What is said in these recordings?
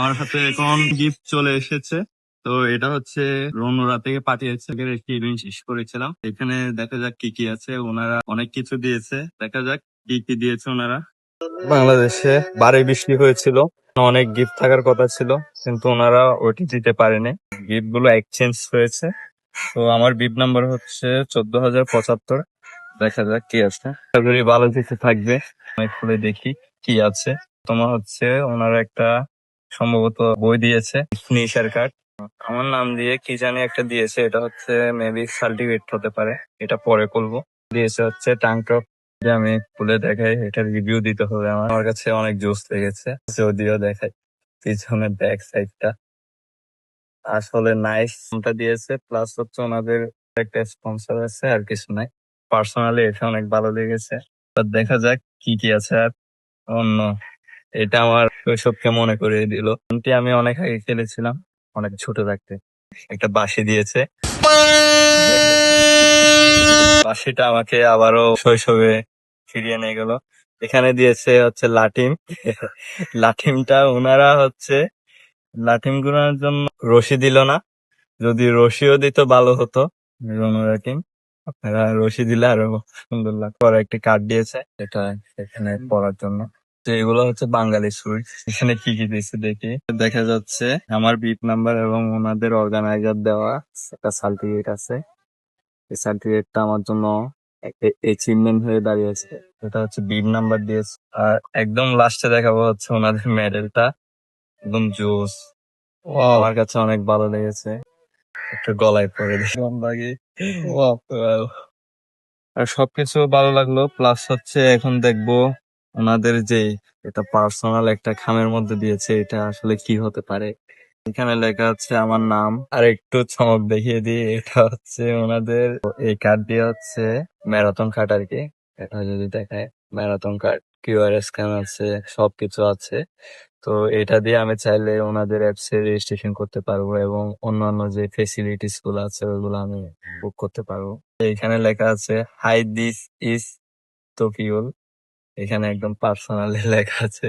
আমার হাতে এখন গিফট চলে এসেছে। তো এটা হচ্ছে রনুরা থেকে পাঠিয়েছে। আগের একটি ইভেন্ট শেষ করেছিলাম। এখানে দেখা যাক কি কি আছে। ওনারা অনেক কিছু দিয়েছে, দেখা যাক কি কি দিয়েছে ওনারা। বাংলাদেশে ভারী বৃষ্টি হয়েছিল, অনেক গিফট থাকার কথা ছিল, কিন্তু ওনারা ওটি দিতে পারেনি। গিফট গুলো এক্সচেঞ্জ হয়েছে। তো আমার বিপ নাম্বার হচ্ছে 14,075। দেখা যাক কি আছে। আশা করি ভালো কিছু থাকবে। আমি খুলে দেখি কি আছে। তোমার হচ্ছে ওনারা একটা সম্ভবত বই দিয়েছে, নেশার কার্ড। আমার নাম দিয়ে কি জানি একটা দিয়েছে, এটা হচ্ছে মেবি সার্টিফিকেট হতে পারে, এটা পরে করবো। দিয়েছে হচ্ছে টাং টপ, যে আমি খুলে দেখাই, এটা রিভিউ দিতে হবে। আমার আমার কাছে অনেক জোস লেগেছে, যদিও দেখাই পিছনের ব্যাক সাইডটা আসলে নাইস দিয়েছে। প্লাস হচ্ছে ওনাদের একটা স্পন্সর আছে, আর কিছু নাই। পার্সোনালি এটা অনেক ভালো লেগেছে। তো দেখা যাক কি কি আছে। আর অন্য এটা আমার শৈশবকে মনে করিয়ে দিল। এমনটি আমি অনেক আগে খেলেছিলাম, অনেক ছোট থাকতে। একটা বাঁশি দিয়েছে, বাঁশিটা আমাকে আবারও শৈশবে ফিরিয়ে নিয়ে গেল। এখানে দিয়েছে হচ্ছে লাঠিম। লাঠিমটা ওনারা হচ্ছে লাঠিম গুনার জন্য রশি দিল না। যদি রশিও দিত ভালো হতো। রনুরাকিম, আপনারা রশি দিলে আরো সুন্দর লাগতো। আর একটি কার্ড দিয়েছে, এটা এখানে পড়ার জন্য। তো এগুলো হচ্ছে বাঙালি সুইট। এখানে কি কি দিয়েছে দেখি। দেখা যাচ্ছে আমার বিট নাম্বার এবং ওনাদের অর্গানাইজার দেওয়া একটা সার্টিফিকেট আছে। এই সার্টিফিকেটটা আমার জন্য অ্যাচিভমেন্ট হয়ে দাঁড়িয়েছে। এটা হচ্ছে বিট নাম্বার দিয়েছে। আর একদম লাস্টে দেখাবো হচ্ছে ওনাদের মেডেলটা, একদম জোস। আমার কাছে অনেক ভালো লেগেছে। একটু গলায় পরে দেখলাম লাগে। আর সবকিছু ভালো লাগলো। প্লাস হচ্ছে এখন দেখবো ওনাদের যে এটা পার্সোনাল একটা খামের মধ্যে দিয়েছে, এটা আসলে কি হতে পারে। এখানে লেখা আছে আমার নাম। আর একটু চমক দেখিয়ে দিই, এটা হচ্ছে ওনাদের এই কার্ড দিয়ে হচ্ছে ম্যারাথন কার্ড আর কি। এটা যদি দেখায় ম্যারাথন কার্ড, কিউআর স্ক্যান আছে, সবকিছু আছে। তো এটা দিয়ে আমি চাইলে ওনাদের অ্যাপস এ রেজিস্ট্রেশন করতে পারবো এবং অন্যান্য যে ফেসিলিটিস গুলো আছে ওইগুলো আমি বুক করতে পারবো। এখানে লেখা আছে হাই দিস ইজ তফিউল। এখানে একদম পার্সোনালি লেখা আছে।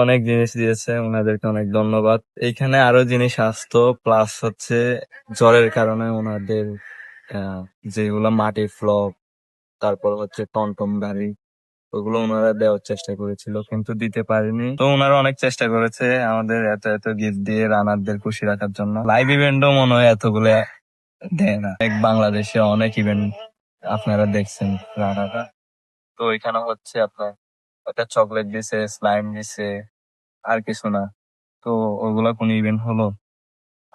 অনেক জিনিস দিয়েছে, ওনাদেরকে অনেক ধন্যবাদ। এইখানে আরো জিনিস আসতো, প্লাস হচ্ছে জ্বরের কারণে ওনাদের আহ, যেগুলো মাটি ফ্লক, তারপর হচ্ছে টমটম গাড়ি, ওগুলো ওনারা দেওয়ার চেষ্টা করেছিল কিন্তু দিতে পারেনি। তো ওনারা অনেক চেষ্টা করেছে আমাদের এত এত গিফট দিয়ে রানারদের খুশি রাখার জন্য। লাইভ ইভেন্টও মনে হয় এতগুলো দেয় না। বাংলাদেশে অনেক ইভেন্ট আপনারা দেখছেন রানারা। তো এখানে হচ্ছে আপনার একটা চকলেট দিছে, স্লাইম দিছে, আর কিছু না। তো ওগুলা কোন ইভেন্ট হলো?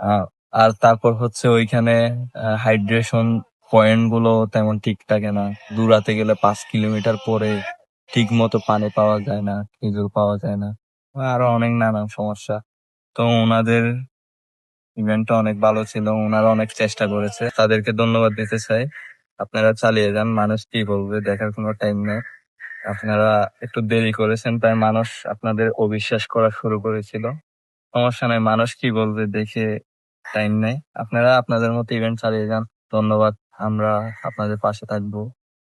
আহ, আর তারপর হচ্ছে ওইখানে হাইড্রেশন পয়েন্ট গুলো তেমন ঠিক থাকে না। দূরাতে গেলে 5 কিলোমিটার পরে ঠিক মতো পানি পাওয়া যায় না, খেজুর পাওয়া যায় না, আরো অনেক নানান সমস্যা। তো ওনাদের ইভেন্টটা অনেক ভালো ছিল, ওনারা অনেক চেষ্টা করেছে, তাদেরকে ধন্যবাদ দিতে চাই। আপনারা চালিয়ে যান, মানুষ কি বলবে দেখার কোনো টাইম নেই। আপনারা একটু দেরি করেছেন, তাই মানুষ আপনাদের অবিশ্বাস করা শুরু করেছিল। সমস্যা নাই, মানুষ কি বলবে দেখে টাইম নেই। আপনারা আপনাদের মতো ইভেন্ট চালিয়ে যান। ধন্যবাদ, আমরা আপনাদের পাশে থাকবো।